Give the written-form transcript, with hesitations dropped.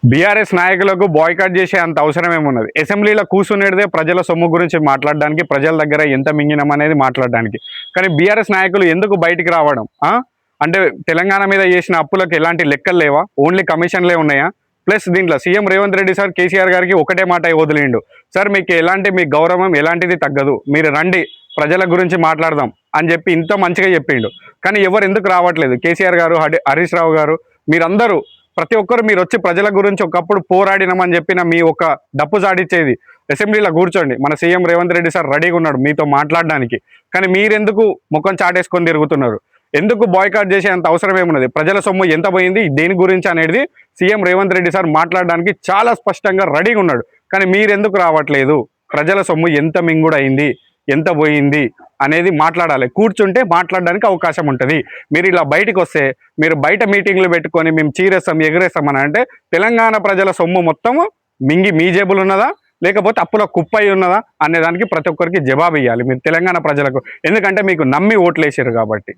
BRS నాయకులకు boycott చేసే అంత అవసరం ఏమున్నది? అసెంబ్లీలో కూర్చునేదే ప్రజల సొమ్ము గురించి మాట్లాడడానికి, ప్రజల దగ్గర ఎంత మింగినం అనేది మాట్లాడడానికి. కానీ బీఆర్ఎస్ నాయకులు ఎందుకు బయటికి రావడం? అంటే తెలంగాణ మీద చేసిన అప్పులకు ఎలాంటి లెక్కలు లేవా? ఓన్లీ కమిషన్లే ఉన్నాయా? ప్లస్ దీంట్లో సీఎం రేవంత్ రెడ్డి సార్ కేసీఆర్ గారికి ఒకటే మాట వదిలేండు, సార్ మీకు ఎలాంటి మీ గౌరవం ఎలాంటిది తగ్గదు, మీరు రండి ప్రజల గురించి మాట్లాడదాం అని చెప్పి ఇంత మంచిగా చెప్పిండు. కానీ ఎవరు ఎందుకు రావట్లేదు? కేసీఆర్ గారు, హరీష్ రావు గారు, మీరందరూ ప్రతి ఒక్కరు మీరు వచ్చి ప్రజల గురించి ఒకప్పుడు పోరాడినామని చెప్పిన మీ ఒక డప్పు సాడిచ్చేది అసెంబ్లీలో కూర్చోండి. మన సీఎం రేవంత్ రెడ్డి సార్ రెడీగా ఉన్నాడు మీతో మాట్లాడడానికి. కానీ మీరెందుకు ముఖం చాటేసుకొని తిరుగుతున్నారు? ఎందుకు బాయ్కాట్ చేసే అంత అవసరం ఏమున్నది? ప్రజల సొమ్ము ఎంత పోయింది, దేని గురించి అనేది సీఎం రేవంత్ రెడ్డి సార్ మాట్లాడడానికి చాలా స్పష్టంగా రెడీగా ఉన్నాడు. కానీ మీరెందుకు రావట్లేదు? ప్రజల సొమ్ము ఎంత మింగుడు అయింది, ఎంత పోయింది అనేది మాట్లాడాలి. కూర్చుంటే మాట్లాడడానికి అవకాశం ఉంటుంది. మీరు ఇలా బయటకు వస్తే, మీరు బయట మీటింగ్లు పెట్టుకొని మేము చీరేస్తాం ఎగరేస్తాం అని అంటే, తెలంగాణ ప్రజల సొమ్ము మొత్తము మింగి మీ జేబులు ఉన్నదా, లేకపోతే అప్పుల కుప్పై ఉన్నదా అనేదానికి ప్రతి ఒక్కరికి జవాబు ఇవ్వాలి మీరు తెలంగాణ ప్రజలకు. ఎందుకంటే మీకు నమ్మి ఓట్లేసారు కాబట్టి.